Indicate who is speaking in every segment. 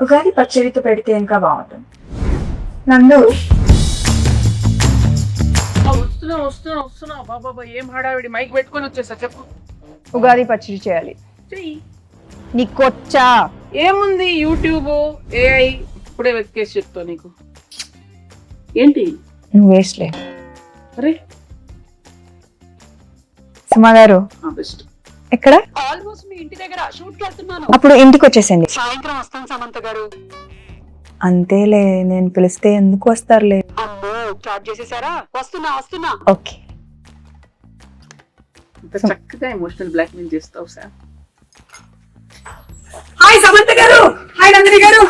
Speaker 1: ఉగాది పచ్చడితో పెడితే ఇంకా బాగుంటుంది. నందు
Speaker 2: వస్తున్నా బాబా ఏం హడావిడి మైక్ పెట్టుకొని వచ్చేసా చెప్పు.
Speaker 1: ఉగాది పచ్చడి చేయాలి.
Speaker 2: చెయ్యి.
Speaker 1: నీకొచ్చా?
Speaker 2: ఏముంది యూట్యూబ్ ఏఐ ఇప్పుడే వెతికేసి చెప్తా నీకు. ఏంటి
Speaker 1: నువ్వు వేస్ట్లే.
Speaker 2: అరే
Speaker 1: సుమా గారు
Speaker 2: బెస్ట్.
Speaker 1: ఎక్కడ?
Speaker 3: ఆల్మోస్ట్ మీ ఇంటి దగ్గర షూట్ కి వెళ్తున్నాను.
Speaker 1: అప్పుడు ఇంటికి వచ్చేసండి.
Speaker 3: సాయంత్రం వస్తాను సమంత గారు.
Speaker 1: అంతేలే, నేను పిలిస్తే ఎందుకు వస్తారులే.
Speaker 3: అమ్మో స్టార్ట్ చేసేసారా? వస్తున్నా.
Speaker 1: ఓకే.
Speaker 2: ఇంత చక్కగా ఎమోషనల్ బ్లాక్మెయిల్ చేస్తావు సార్.
Speaker 3: హాయ్ సమంత గారు, హాయ్ నందిని గారు.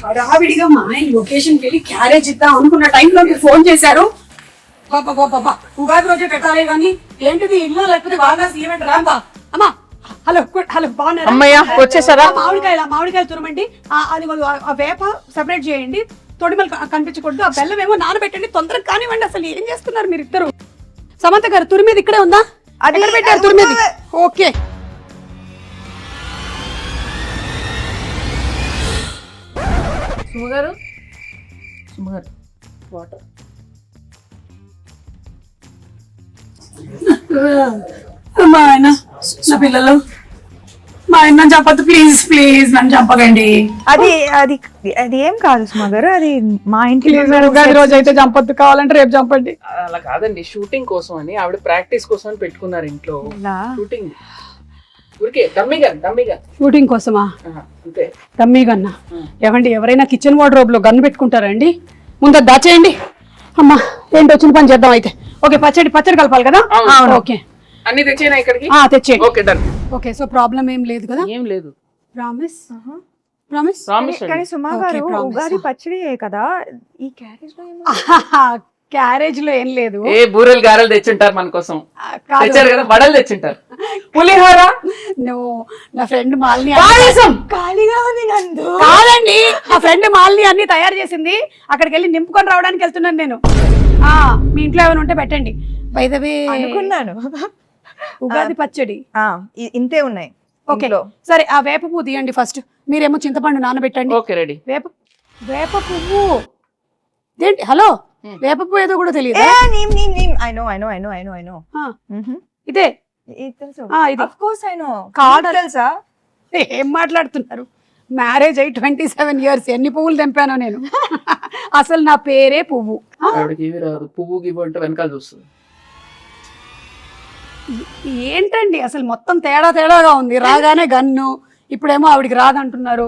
Speaker 3: హడావిడిగా మా ఆయన లొకేషన్ కి వెళ్ళి క్యారేజ్ ఇద్దాం అనుకున్న టైంలో మీరు ఫోన్ చేశారు. బాబా ఉగాది రోజే పెట్టాలి కానీ ఏంటిది ఇల్లు లేకపోతే బాగా ఈవెంట్ రాంబా. అమ్మా హలో బాగున్నారా?
Speaker 2: అమ్మయ్య వచ్చేసారా?
Speaker 3: మామిడికాయలు తురమండి. అది ఆ వేప సెపరేట్ చేయండి, తొడిమలు కనిపించకూడదు. ఆ బెల్లం ఏమో నానబెట్టండి, తొందరగా కానివ్వండి. అసలు ఏం చేస్తున్నారు మీరు ఇద్దరు? సమంత గారు తురిమేది ఇక్కడే ఉందా? అది పెట్టారు తురిమేది. Okay
Speaker 2: సుమగారు water.
Speaker 3: మా ఆయన నా పిల్లలు మా ఆయన నన్ను చంపద్దు ప్లీజ్ నన్ను చంపకండి.
Speaker 1: అది అది అది ఏం కాదు సుమా గారు, అది మా ఇంటి
Speaker 3: ఉగాది రోజు అయితే చంపద్దు, కావాలంటే రేపు చంపండి.
Speaker 2: అలా కాదండి, షూటింగ్ కోసం అని ఆవిడ ప్రాక్టీస్ కోసం అని పెట్టుకున్నారు ఇంట్లో. షూటింగ్ ఊరికే డమ్మీగా
Speaker 3: షూటింగ్ కోసమా?
Speaker 2: అంతే.
Speaker 3: డమ్మీ గన్నా? ఏమండి ఎవరైనా కిచెన్ వార్డ్రోబ్ లో గన్ను పెట్టుకుంటారండి? ముందు అది దాచేయండి. అమ్మా ఏంటి వచ్చిన పని చేద్దాం అయితే. ఓకే పచ్చడి కలపాలి కదా? ఓకే
Speaker 2: అన్ని తెచ్చేనా ఇక్కడికి?
Speaker 3: తెచ్చేయండి.
Speaker 2: Okay done.
Speaker 3: Okay so problem ఏం లేదు కదా?
Speaker 2: ఏం లేదు.
Speaker 3: ప్రామిస్.
Speaker 1: కానీ సుమా గారు ఉగాది పచ్చడి కదా, ఈ క్యారేజ్ లో
Speaker 3: క్యారేజ్ లో ఏం లేదు.
Speaker 2: ఏ బూరెలు గారెలు తెచ్చుంటారు మన కోసం. తెచ్చారు కదా, వడలు తెచ్చుంటారు, పులిహోర.
Speaker 3: నా ఫ్రెండ్ మాలిని
Speaker 1: ఖాళీగా ఉంది నందు.
Speaker 3: కాదండి, నా ఫ్రెండ్ మాలిని అన్ని తయారు చేసింది. అక్కడికి వెళ్ళి నింపుకొని రావడానికి వెళ్తున్నాను నేను. మీ ఇంట్లో ఏమైనా ఉంటే పెట్టండి. బై ద వే
Speaker 1: అనుకున్నాను
Speaker 3: ఉగాది పచ్చడి
Speaker 1: ఇంతే ఉన్నాయి.
Speaker 3: ఓకే సరే, ఆ వేప పువ్వు తీయండి ఫస్ట్. మీరేమో చింతపండు నానబెట్టండి.
Speaker 2: Okay ready.
Speaker 3: వేప పువ్వు ఏంటి? హలో, వేప పువ్వు ఏదో కూడా తెలియదు. ఇదే
Speaker 1: తెలుసా?
Speaker 3: ఏం మాట్లాడుతున్నారు? మ్యారేజ్ అయ్యి 27 years. ఎన్ని పువ్వులు తెంపానో నేను. అసలు నా పేరే పువ్వు.
Speaker 2: పువ్వు గివ్వు అంటే వెనకాల చూస్తుంది.
Speaker 3: ఏంటండి అసలు మొత్తం తేడాగా ఉంది. రాగానే గన్ను, ఇప్పుడేమో ఆవిడికి రాదంటున్నారు.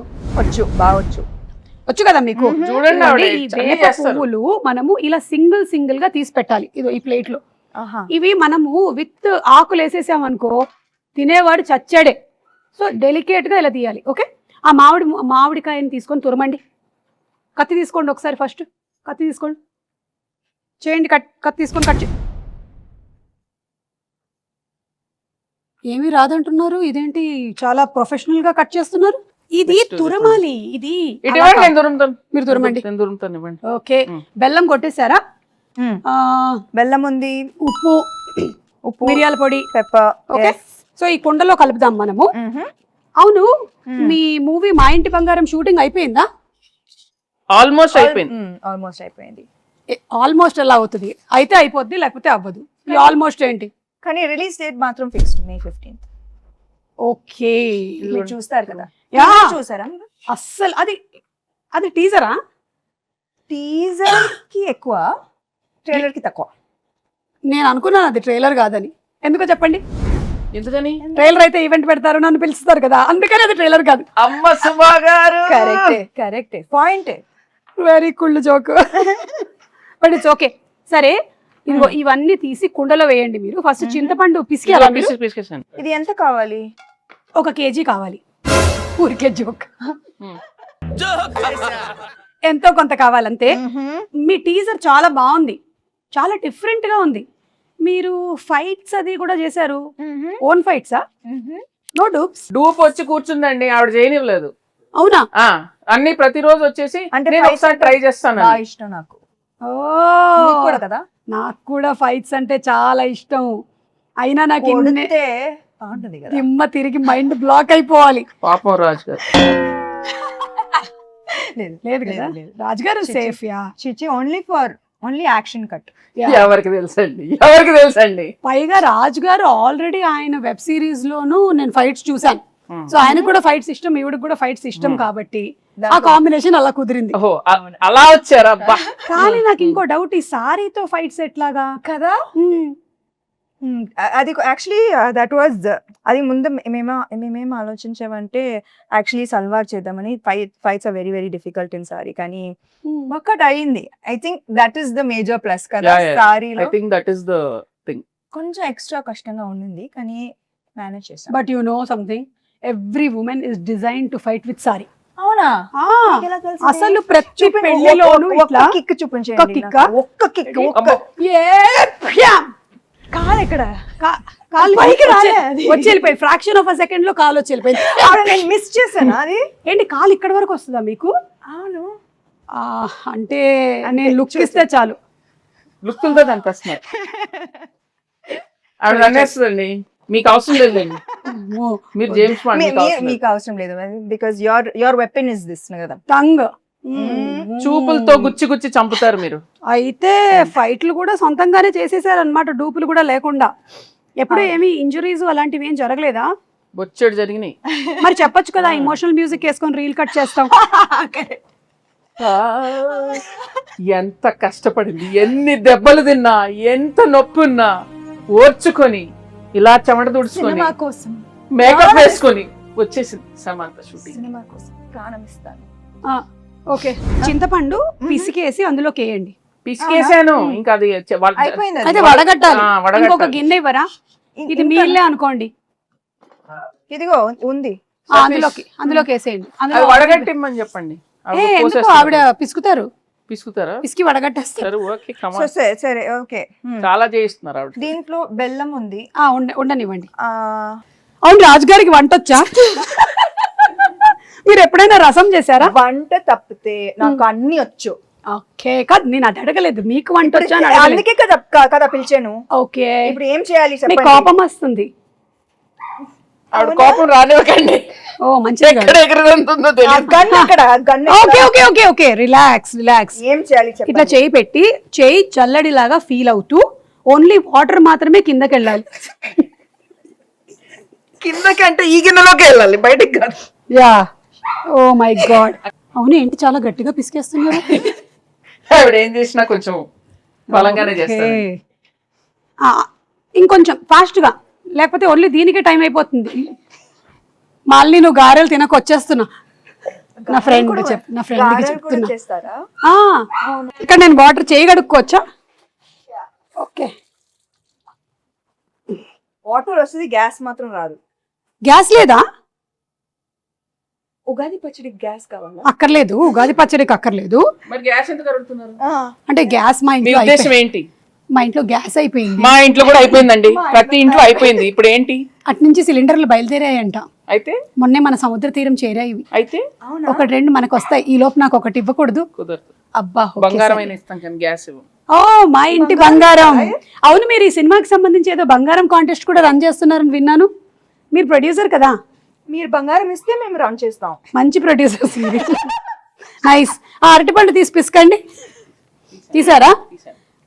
Speaker 3: వచ్చు కదా మీకు.
Speaker 2: చూడండి,
Speaker 3: ఈ వేప పువ్వులు మనము ఇలా సింగిల్ గా తీసి పెట్టాలి. ఇదో ఈ ప్లేట్ లో. ఇవి మనము విత్ ఆకులు వేసేసామనుకో తినేవాడు చచ్చాడే. సో డెలికేట్ గా ఇలా తీయాలి. ఓకే, ఆ మామిడికాయని తీసుకొని తురమండి. కత్తి తీసుకోండి ఒకసారి. ఫస్ట్ కత్తి తీసుకోండి, చేయండి. కత్తి తీసుకొని కట్ చేయండి. ఏమీ రాదంటున్నారు, ఇదేంటి చాలా ప్రొఫెషనల్ గా కట్ చేస్తున్నారు? ఇది తురమాలి. ఇది మీరు తురమండి. ఓకే, బెల్లం కొట్టేశారా?
Speaker 1: బెల్లం ఉంది,
Speaker 3: ఉప్పు, మిరియాల పొడి,
Speaker 1: పెప్పర్.
Speaker 3: ఓకే, సో ఈ కుండలో కలుపుదాం మనము. అవును, మీ మూవీ మా ఇంటి బంగారం షూటింగ్ అయిపోయిందా?
Speaker 2: ఆల్మోస్ట్ అయిపోయింది.
Speaker 3: ఆల్మోస్ట్ ఎలా అవుతుంది? అయితే అయిపోద్ది, లేకపోతే అవ్వదు. ఆల్మోస్ట్ ఏంటి?
Speaker 1: కానీ రిలీజ్ డేట్ మాత్రం ఫిక్స్డ్ May 15th.
Speaker 3: ఓకే,
Speaker 1: మీరు చూస్తారు కదా? చూసారా?
Speaker 3: అస్సలు అది టీజరా?
Speaker 1: టీజర్ కి ఎక్కువ, ట్రైలర్ కి తక్కువ.
Speaker 3: నేను అనుకున్నాను అది ట్రైలర్ కాదని. ఎందుకో చెప్పండి.
Speaker 2: ఎందుకని?
Speaker 3: ట్రైలర్ అయితే ఈవెంట్ పెడతారు, నన్ను పిలుస్తారు కదా, అందుకని అది ట్రైలర్ కాదు.
Speaker 2: అమ్మ సుమా గారు
Speaker 1: కరెక్టే point.
Speaker 3: Very cool joke. But it's okay. సరే, ఇదిగో ఇవన్నీ తీసి కుండలో వేయండి. మీరు ఫస్ట్ చింతపండు పిసికేయాలి.
Speaker 1: ఇది ఎంత కావాలి?
Speaker 3: 1 kg కావాలి. ఊరికే జోక్. ఎంతో కొంత కావాలంతే. మీ టీజర్ చాలా బాగుంది, చాలా డిఫరెంట్ గా ఉంది. మీరు ఫైట్స్ అది కూడా చేశారు. ఓన్ ఫైట్సా? No dupes?
Speaker 2: డూప్ వచ్చి కూర్చుందండి, ఆవిడ చేయనివ్వలేదు.
Speaker 3: అవునా?
Speaker 2: అన్ని ప్రతిరోజు వచ్చేసి
Speaker 1: అంటే
Speaker 2: ఒకసారి ట్రై చేస్తాను.
Speaker 1: ఇష్టం నాకు.
Speaker 3: కూడా కదా, నాకు కూడా ఫైట్స్ అంటే చాలా ఇష్టం. అయినా నాకు దిమ్మ తిరిగి మైండ్ బ్లాక్ అయిపోవాలి.
Speaker 2: పాపం రాజు గారు.
Speaker 3: లేదు కదా రాజుగారు సేఫ్ యా
Speaker 1: చిచి ఓన్లీ యాక్షన్ కట్.
Speaker 2: ఎవరికి తెలుసండి
Speaker 3: పైగా రాజుగారు ఆల్రెడీ ఆయన వెబ్ సిరీస్ లోను నేను ఫైట్స్ చూసాను. సో ఆయనకు కూడా ఫైట్స్ ఇష్టం, ఈవిడకి కూడా ఫైట్స్ ఇష్టం కాబట్టి ఆ కాంబినేషన్ అలా కుదిరింది.
Speaker 2: ఓహో అలా వచ్చారా?
Speaker 3: కానీ నాకు ఇంకో డౌట్, ఈ సారీతో ఫైట్స్ ఎట్లాగా
Speaker 1: కదా? అది యాక్చువల్లీ దట్ వాజ్ అది ముందు మేమేం ఆలోచించామంటే యాక్చువల్లీ సల్వార్ చేద్దామని. Fights are very very difficult in sari, కానీ ఒక్కటి అయింది. I think that is the major plus కదా సారీలో. కొంచెం ఎక్స్ట్రా కష్టంగా ఉండింది కానీ మేనేజ్ చేసాం.
Speaker 3: But you know something, every women is design to fight with sari.
Speaker 1: అవునా?
Speaker 3: అసలు ప్రతి పెళ్లిలోనూ ఇట్లా
Speaker 1: కిక్ చూపించండి. ఒక్క కిక్ కాలు ఎక్కడ
Speaker 3: వచ్చి వెళ్ళిపోయింది. ఫ్రాక్షన్ ఆఫ్ అ సెకండ్ లో కాలు వచ్చి వెళ్ళిపోయింది.
Speaker 1: నేను మిస్ చేశాను. అది
Speaker 3: ఏంటి కాలు ఇక్కడ వరకు వస్తుందా మీకు?
Speaker 1: అవును.
Speaker 3: అంటే నేను లుక్ ఇస్తే చాలు.
Speaker 2: లుక్తో అనిపిస్తున్నారు ఆవిడ అనేస్తుందండి. మీకు అవసరం లేదండి, మీరు జేమ్స్ బాండ్,
Speaker 1: మీకు అవసరం లేదు because your weapon is this కదా,
Speaker 3: టంగ్.
Speaker 2: చూపులతో గుచ్చి గుచ్చి చంపుతారు మీరు.
Speaker 3: అయితే ఫైట్లు కూడా సొంతంగానే చేసేసారు అనమాట, డూపులు కూడా లేకుండా. ఎప్పుడు ఏమి ఇంజురీస్ అలాంటివి ఏం జరగలేదా?
Speaker 2: బొచ్చెడు జరిగినాయి.
Speaker 3: మరి చెప్పొచ్చు కదా, ఇమోషనల్ మ్యూజిక్ వేసుకొని రీల్ కట్ చేస్తాం.
Speaker 2: ఎంత కష్టపడింది, ఎన్ని దెబ్బలు తిన్నా, ఎంత నొప్పి ఉన్నా ఓర్చుకొని ఇలా చెమట తుడుచుకొని మేకప్ వేసుకొని వచ్చేసింది సమంత షూటింగ్.
Speaker 1: సినిమా కోసం ప్రాణం ఇస్తాను.
Speaker 3: ఓకే, చింతపండు పిసికేసి అందులోకి వేయండి.
Speaker 2: పిసికేసాను, ఇంకా అది
Speaker 1: అయిపోయింది.
Speaker 3: అయితే వడగట్టాలి. ఇంకొక గిన్నె ఇవ్వరా? ఇది మీ ఇల్లే అనుకోండి.
Speaker 1: ఇదిగో ఉంది,
Speaker 3: అందులోకి వేసేయండి.
Speaker 2: వడగట్టిమ్మని చెప్పండి.
Speaker 3: ఎందుకు ఆవిడ పిసుకుతారా? పిసికి వడగట్టేస్తారు.
Speaker 1: సరే ఓకే.
Speaker 2: చాలా చేయిస్తున్నారు ఆవిడ.
Speaker 1: దీంట్లో బెల్లం ఉంది,
Speaker 3: ఉండనివ్వండి. అవును, రాజుగారికి వంట వచ్చా? మీరు ఎప్పుడైనా రసం చేశారా?
Speaker 1: వంట తప్పితే నాకు అన్ని వచ్చు.
Speaker 3: ఓకే, కాదు నేను అది అడగలేదు, మీకు వంట వచ్చా?
Speaker 1: అందుకే కదా పిలిచాను.
Speaker 3: ఓకే,
Speaker 1: ఇప్పుడు ఏం చేయాలి?
Speaker 3: కోపం వస్తుంది.
Speaker 2: ఆవిడ కోపం రానివ్వకండి.
Speaker 3: ఓ మంచిది. Okay, relax.
Speaker 1: ఏం చేయాలి?
Speaker 3: ఇట్లా చేయి పెట్టి, చేయి చల్లడిలాగా ఫీల్ అవుతూ ఓన్లీ వాటర్ మాత్రమే కిందకి వెళ్ళాలి.
Speaker 2: కిందకంటే ఈ గిన్నెలోకి వెళ్ళాలి, బయటికి కాదు.
Speaker 3: Yeah, oh my god. అవును, ఏంటి చాలా గట్టిగా పిసికేస్తున్నారు?
Speaker 2: ఆవిడ ఏం చేసినా కొంచెం బలంగానే చేస్తారు.
Speaker 3: ఇంకొంచెం ఫాస్ట్ గా, లేకపోతే ఓన్లీ దీనికే టైం అయిపోతుంది. మళ్ళీ నువ్వు గారెలు తినకొచ్చేస్తున్నా. నా ఫ్రెండ్ చెప్తున్నా. ఇక్కడ నేను వాటర్ చేయగడుక్కోవచ్చా? ఓకే,
Speaker 1: వాటర్ వస్తుంది, గ్యాస్ మాత్రం రాదు.
Speaker 3: గ్యాస్ లేదా?
Speaker 1: ఉగాది పచ్చడికి గ్యాస్ కావాలా?
Speaker 3: అక్కర్లేదు, ఉగాది పచ్చడికి అక్కర్లేదు.
Speaker 2: మరి గ్యాస్ ఎందుకు అడుగుతున్నారు?
Speaker 3: అంటే గ్యాస్ మా ఇంట్లో
Speaker 2: ఏంటి?
Speaker 3: మా ఇంట్లో గ్యాస్ అయిపోయింది.
Speaker 2: మా ఇంట్లో కూడా అయిపోయిందండి, ప్రతి ఇంట్లో అయిపోయింది. ఇప్పుడు ఏంటి?
Speaker 3: అటు నుంచి సిలిండర్లు బయలుదేరాయంట.
Speaker 2: అయితే
Speaker 3: మొన్నే మన సముద్ర తీరం చేరాయి.
Speaker 2: అయితే
Speaker 3: ఒకటి రెండు మనకు వస్తాయి. ఈ లోపు నాకు ఒకటి ఇవ్వకూడదు?
Speaker 2: కుదరదు.
Speaker 3: అబ్బా,
Speaker 2: బంగారం ఇస్తాం కానీ గ్యాస్ ఇవ్వం.
Speaker 3: ఓ, మా ఇంటి బంగారం. అవును, మీరు ఈ సినిమాకి సంబంధించి ఏదో బంగారం కాంటెస్ట్ కూడా రన్ చేస్తున్నారని విన్నాను. మీరు ప్రొడ్యూసర్ కదా?
Speaker 1: మీరు బంగారం ఇస్తే మేము రన్ చేస్తాం.
Speaker 3: మంచి ప్రొడ్యూసర్స్ మీరు. నైస్. అరటిపండు తీసి పిసకండి. తీసారా?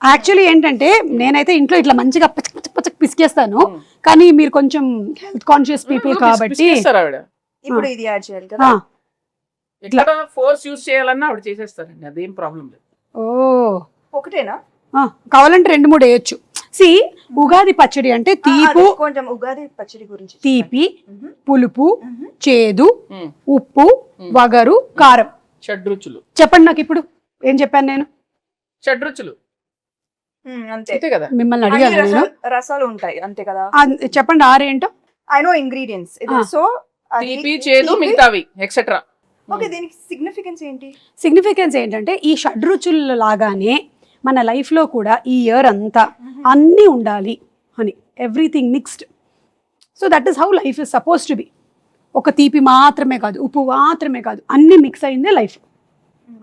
Speaker 3: యాక్చువల్లీ ఏంటంటే నేనైతే ఇంట్లో ఇట్లా మంచిగా పచ్చ పిసికేస్తాను, కానీ మీరు కొంచెం హెల్త్ కాన్షియస్ పీపుల్ కాబట్టి
Speaker 1: ఇప్పుడు ఇది యాడ్ చేయాలి కదా.
Speaker 2: ఇట్లా ఫోర్స్ యూస్ చేయాలన్నా ఆవిడ చేసేస్తారండి, అదేం ప్రాబ్లం లేదు.
Speaker 3: ఓ,
Speaker 1: ఒకటేనా?
Speaker 3: కావాలంటే 2-3 వేయొచ్చు. సి, ఉగాది పచ్చడి అంటే తీపు,
Speaker 1: కొంచెం ఉగాది పచ్చడి గురించి
Speaker 3: తీపి, పులుపు, చేదు, ఉప్పు, వగరు, కారం,
Speaker 2: షడ్రుచులు.
Speaker 3: చెప్పండి నాకు ఇప్పుడు ఏం చెప్పాను నేను?
Speaker 2: షడ్రుచులు అంతే కదా.
Speaker 3: మిమ్మల్ని అడిగాను.
Speaker 1: రసాలు ఉంటాయి అంతే కదా.
Speaker 3: చెప్పండి 6 ఏంటో.
Speaker 1: I know ingredients. సో
Speaker 2: తీపి, చేదు, మిగతావి ఎక్సెట్రా.
Speaker 1: ఓకే, దీనికి సిగ్నిఫికెన్స్ ఏంటి?
Speaker 3: సిగ్నిఫికెన్స్ ఏంటంటే ఈ షడ్రుచుల లాగానే మన లైఫ్లో కూడా ఈ ఇయర్ అంతా అన్నీ ఉండాలి అని, everything mixed. So that is how life is suppose to be. ఒక తీపి మాత్రమే కాదు, ఉప్పు మాత్రమే కాదు, అన్నీ మిక్స్ అయిందే లైఫ్.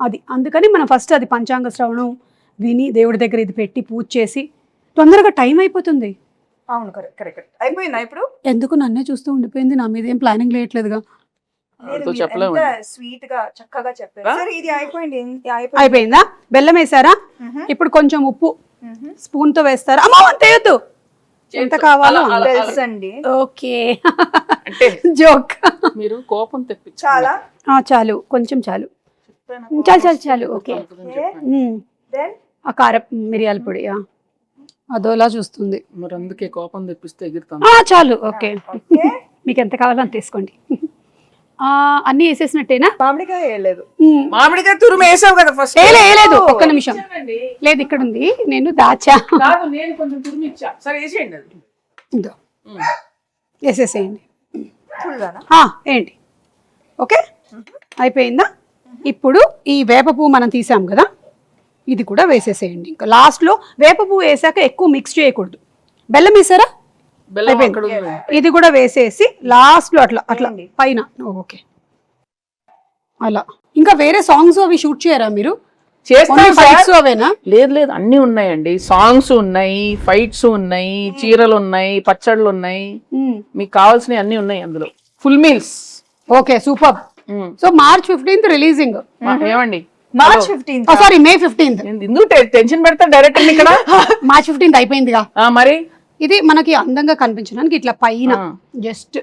Speaker 3: అది అందుకని మనం ఫస్ట్ అది పంచాంగ శ్రవణం విని దేవుడి దగ్గర ఇది పెట్టి పూజ చేసి తొందరగా టైం అయిపోతుంది.
Speaker 1: అవును, కరెక్ట్. అయిపోయిందా ఇప్పుడు?
Speaker 3: ఎందుకు నన్నే చూస్తూ ఉండిపోయింది? నా మీద ఏం ప్లానింగ్ లేయట్లేదుగా.
Speaker 2: వాళ్ళతో చెప్పలేము.
Speaker 1: స్వీట్ గా చక్కగా చెప్పారు. సరే ఇది అయిపోయింది.
Speaker 3: అయిపోయిందా? బెల్లం వేసారా? ఇప్పుడు కొంచెం ఉప్పు స్పూన్ తో వేస్తారా? అమ్మో అంతేయొద్దు, ఎంత కావాలో
Speaker 1: తెలుసండి.
Speaker 3: ఓకే
Speaker 2: అంటే
Speaker 3: జోక్.
Speaker 2: మీరు కోపం తెప్పించాలి.
Speaker 1: చాలా
Speaker 3: చాలు, కొంచెం చాలు, చాలు చాలు చాలు. ఓకే. ఆ కారం మిరియాల పొడి అదోలా చూస్తుంది.
Speaker 2: మరి అందుకే కోపం తెప్పిస్తే ఎగురుతాం.
Speaker 3: చాలు. ఓకే, మీకు ఎంత కావాలో అంత తీసుకోండి. అన్ని వేసేసినట్టేనా?
Speaker 1: మామిడికాయ వేయలేదు.
Speaker 2: మామిడికాయ తురుము వేసావు కదా ఫస్ట్.
Speaker 3: లేదు, ఒక్క నిమిషం. లేదు, ఇక్కడ ఉంది, నేను దాచా.
Speaker 2: కాదు, నేను కొంచెం తురుము ఇచ్చా. సరే వేసేయండి అది.
Speaker 3: ఇదో వేసేసేయండి.
Speaker 1: ఫుల్గానా?
Speaker 3: ఏంటి? ఓకే, అయిపోయిందా? ఇప్పుడు ఈ వేప పువ్వు మనం తీసాం కదా, ఇది కూడా వేసేసేయండి. ఇంకా లాస్ట్లో వేప పువ్వు వేసాక ఎక్కువ మిక్స్ చేయకూడదు. బెల్లం వేసారా?
Speaker 2: బెల్లం అక్కడ ఉంది.
Speaker 3: ఇది కూడా వేసేసి లాస్ట్ లో అట్లా అట్లా పైన. ఓకే, అలా. ఇంకా వేరే సాంగ్స్ అవి షూట్ చేయరా మీరు?
Speaker 2: చేస్తాం.
Speaker 3: అవేనా?
Speaker 2: లేదు లేదు, అన్ని ఉన్నాయండి. సాంగ్స్ ఉన్నాయి, ఫైట్స్ ఉన్నాయి, చీరలు ఉన్నాయి, పచ్చళ్ళు ఉన్నాయి, మీకు కావాల్సినవి అన్ని ఉన్నాయి అందులో. Full meals.
Speaker 3: Okay, super. So March 15th releasing.
Speaker 2: ఏమండి?
Speaker 1: March 15th.
Speaker 3: Sorry, May 15th.
Speaker 2: ఎందుకు టెన్షన్ పెడతా డైరెక్టర్ ఇక్కడ?
Speaker 3: మార్చ్ 15th అయిపోయిందిగా.
Speaker 2: మరి
Speaker 3: ఇది మనకి అందంగా కనిపించడానికి ఇట్లా పైన జస్ట్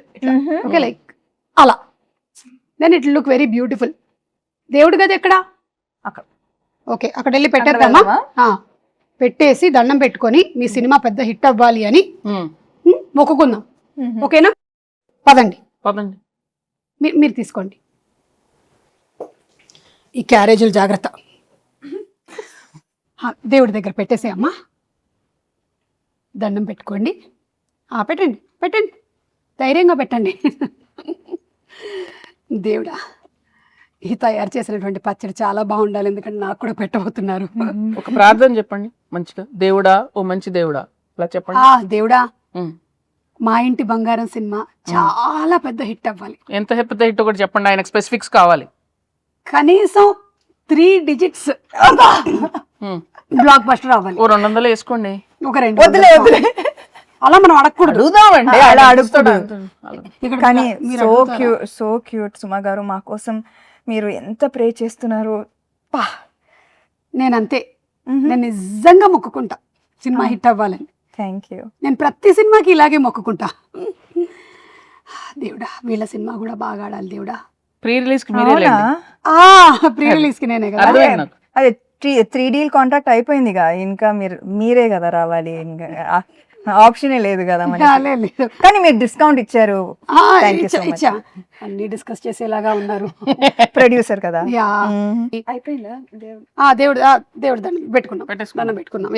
Speaker 3: ఓకే, లైక్ అలా. Then it look very beautiful. దేవుడి గది ఎక్కడ?
Speaker 1: అక్కడ.
Speaker 3: ఓకే, అక్కడ వెళ్ళి పెట్టేద్దామా? పెట్టేసి దండం పెట్టుకొని మీ సినిమా పెద్ద హిట్ అవ్వాలి అని మొక్కుకుందాం. ఓకేనా? పదండి
Speaker 2: పదండి.
Speaker 3: మీరు తీసుకోండి. ఈ క్యారేజీలు జాగ్రత్త. దేవుడి దగ్గర పెట్టేసేయమ్మా. దండం పెట్టుకోండి. పెట్టండి పెట్టండి, ధైర్యంగా పెట్టండి. దేవుడా, ఈ తయారు చేసినటువంటి పచ్చడి చాలా బాగుండాలి, ఎందుకంటే నాకు కూడా పెట్టబోతున్నారు.
Speaker 2: ఒక ప్రార్థన చెప్పండి మంచిగా. దేవుడా, ఓ మంచి దేవుడా, అలా చెప్పండి.
Speaker 3: దేవుడా, మా ఇంటి బంగారం సినిమా చాలా పెద్ద హిట్ అవ్వాలి.
Speaker 2: ఎంత పెద్ద హిట్ ఒకటి చెప్పండి. ఆయనకు స్పెసిఫిక్స్ కావాలి.
Speaker 3: కనీసం 3 digits బ్లాక్ బస్టర్ అవ్వాలి.
Speaker 2: ఓ 200 వేసుకోండి.
Speaker 3: ఒక 2 అలా మనం అడగకూడదు.
Speaker 2: అడుగుదామండి,
Speaker 1: అలా అడుగుతాడు. కానీ సో క్యూట్ సుమా గారు, మా కోసం మీరు ఎంత ప్రే చేస్తున్నారు.
Speaker 3: నేనంతే, నేను నిజంగా మొక్కుకుంటా సినిమా హిట్ అవ్వాలని.
Speaker 1: Thank you.
Speaker 3: నేను ప్రతి సినిమాకి ఇలాగే మొక్కుకుంటా. దేవుడా, వీళ్ళ సినిమా కూడా బాగా ఆడాలి దేవుడా.
Speaker 2: ప్రీ రిలీజ్ కి మీరే లేండి.
Speaker 3: ప్రీ రిలీజ్ కి నేనే కదా.
Speaker 1: అదే 3D కాంట్రాక్ట్ అయిపోయిందిగా, ఇంకా మీరే కదా రావాలి, ఇంకా ఆప్షనే లేదు కదా మనకి. కానీ మీరు డిస్కౌంట్ ఇచ్చారు.
Speaker 3: అన్ని డిస్కస్ చేసేలాగా ఉన్నారు.
Speaker 1: ప్రొడ్యూసర్ కదా.
Speaker 3: అయిపోయిందా? దేవుడు దండం పెట్టుకున్నాం.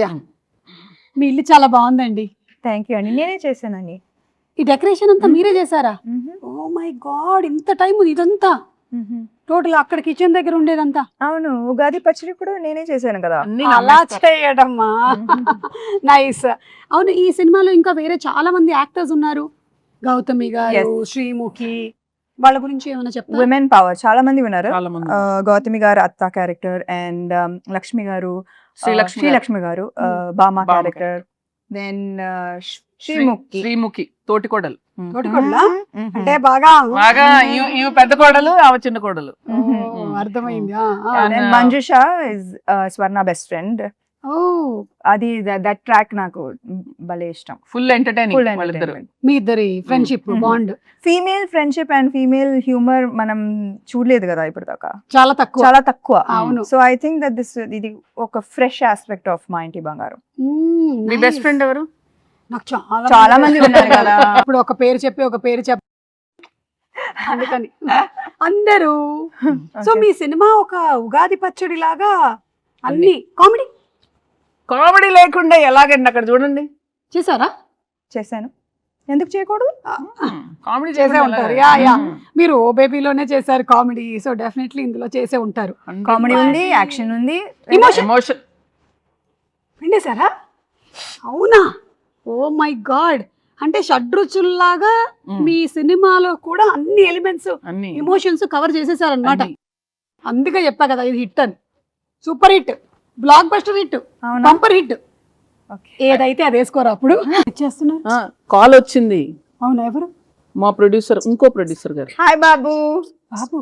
Speaker 3: మీ ఇల్లు చాలా బాగుందండి.
Speaker 1: థ్యాంక్ యూ అండి, నేనే చేశానండి.
Speaker 3: ఈ డెకరేషన్ అంతా మీరే చేశారా? ఓ మై గాడ్, ఇంత టైం ఇదంతా టోటల్ అక్కడ కిచెన్ దగ్గర ఉండేదంతా?
Speaker 1: అవును, ఉగాది పచ్చడి కూడా నేనే చేశాను కదా.
Speaker 3: అలా చేయడమ్మా, నైస్. అవును, ఈ సినిమాలో ఇంకా వేరే చాలా మంది యాక్టర్స్ ఉన్నారు. గౌతమి గారు, శ్రీముఖి, వాళ్ళ గురించి ఏమైనా చెప్తారా?
Speaker 1: విమెన్ పవర్ చాలా మంది ఉన్నారు. గౌతమి గారు అత్త క్యారెక్టర్, అండ్ లక్ష్మి శ్రీలక్ష్మి గారు బామా క్యారెక్టర్, దెన్
Speaker 2: శ్రీముఖి తోటికోడలు.
Speaker 3: అంటే బాగా
Speaker 2: ఇవి పెద్ద కోడలు, ఆమె చిన్న కోడలు.
Speaker 3: అర్థమైంది.
Speaker 1: Manjusha is Swarna best friend. అది దట్ ట్రాక్ నాకు భలే ఇష్టం.
Speaker 2: Full entertaining.
Speaker 3: మీ ఇద్దరి friendship bond,
Speaker 1: female friendship and female humour మనం చూడలేదు కదా ఇప్పుడు దాకా,
Speaker 3: చాలా తక్కువ.
Speaker 1: అవును. సో ఐ థింక్ దట్ ఇది ఒక ఫ్రెష్ ఆస్పెక్ట్ ఆఫ్ మా ఇంటి బంగారం.
Speaker 2: మీ బెస్ట్ ఫ్రెండ్ ఎవరు?
Speaker 3: నాకు
Speaker 1: చాలా మంది ఉన్నారు కదా.
Speaker 3: ఇప్పుడు ఒక పేరు చెప్పి అందుకని అందరూ. సో మీ సినిమా ఒక ఉగాది పచ్చడి లాగా అన్ని
Speaker 2: కామెడీ లేకుండా ఎలాగండి? అక్కడ చూడండి.
Speaker 3: చేశారా?
Speaker 1: చేశాను, ఎందుకు చేయకూడదు?
Speaker 2: కామెడీ
Speaker 3: చేసే ఉంటారు. మీరు ఓ బేబీలోనే చేశారు కామెడీ, సో డెఫినెట్లీ ఇందులో చేసే ఉంటారు.
Speaker 1: కామెడీ ఉంది, యాక్షన్ ఉంది,
Speaker 2: ఎమోషన్
Speaker 3: పిండేశారా? అవునా? ఓ మై గాడ్, అంటే షడ్రుచుల్లాగా మీ సినిమాలో కూడా అన్ని ఎలిమెంట్స్, ఎమోషన్స్ కవర్ చేసేసారనమాట. అందుకే చెప్పా కదా ఇది హిట్ అని. Super hit, block buster hit, bumper hit. ఏదైతే అది వేసుకోరా అప్పుడు. చేస్తున్నారు.
Speaker 2: కాల్ వచ్చింది.
Speaker 3: అవునా? ఎవరు?
Speaker 2: మా ప్రొడ్యూసర్, ఇంకో ప్రొడ్యూసర్ గారు.
Speaker 1: హాయ్ బాబు.
Speaker 3: బాబు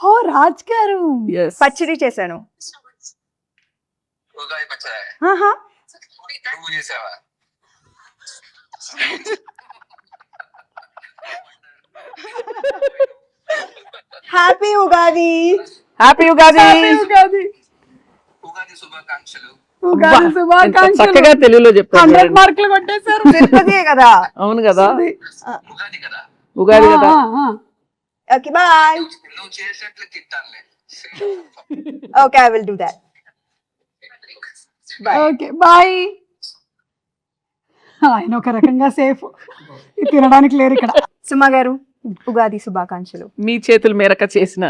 Speaker 3: ఓ రాజ్ గారు.
Speaker 2: Yes.
Speaker 1: పచ్చడి చేశాను.
Speaker 4: ఉగాది పచ్చడి
Speaker 1: ఆహా.
Speaker 4: నువ్వు చేసావా?
Speaker 1: హ్యాపీ ఉగాది.
Speaker 2: హ్యాపీ ఉగాది.
Speaker 3: ఉగాది
Speaker 4: ఉగాది శుభాకాంక్షలు.
Speaker 3: ఉగాది
Speaker 2: ఎంత
Speaker 3: శుభాకాంక్షలు.
Speaker 2: చక్కగా తెలుగులో చెప్తారు
Speaker 3: 100
Speaker 2: చూడండి.
Speaker 3: మార్కులు కొట్టేశారు.
Speaker 1: తిరుపతియే కదా.
Speaker 2: అవును కదా,
Speaker 4: ఉగాది కదా,
Speaker 2: ఉగాది కదా.
Speaker 1: Okay bye.
Speaker 4: నువ్వు చేసినట్లు తింటానులే.
Speaker 1: Okay I will do that. Bye.
Speaker 3: Okay bye. ఆయన ఒక రకంగా సేఫ్, తినడానికి లేరు ఇక్కడ.
Speaker 1: సుమా గారు ఉగాది శుభాకాంక్షలు.
Speaker 2: మీ చేతుల మేరక చేసిన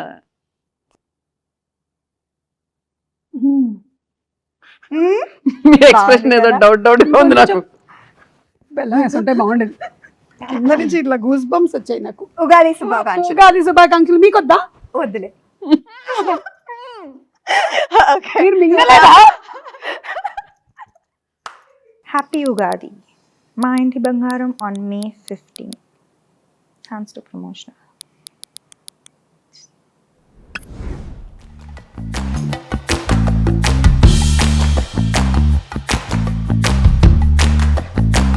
Speaker 2: మీ ఎక్స్ప్రెషన్ ఏదో డౌట్ డౌట్ గా ఉంది నాకు.
Speaker 3: బెల్లం వేసుంటే బాగుండేది. కింద నుంచి ఇట్లా గూస్ బంప్స్ వచ్చాయి నాకు.
Speaker 1: ఉగాది శుభాకాంక్షలు.
Speaker 3: ఉగాది శుభాకాంక్షలు. మీకు వద్దా?
Speaker 1: వద్దులే.
Speaker 3: మీరు మింగలేదా?
Speaker 1: హ్యాపీ ఉగాది. మా ఇంటి బంగారం on May 15. Thanks to promotion.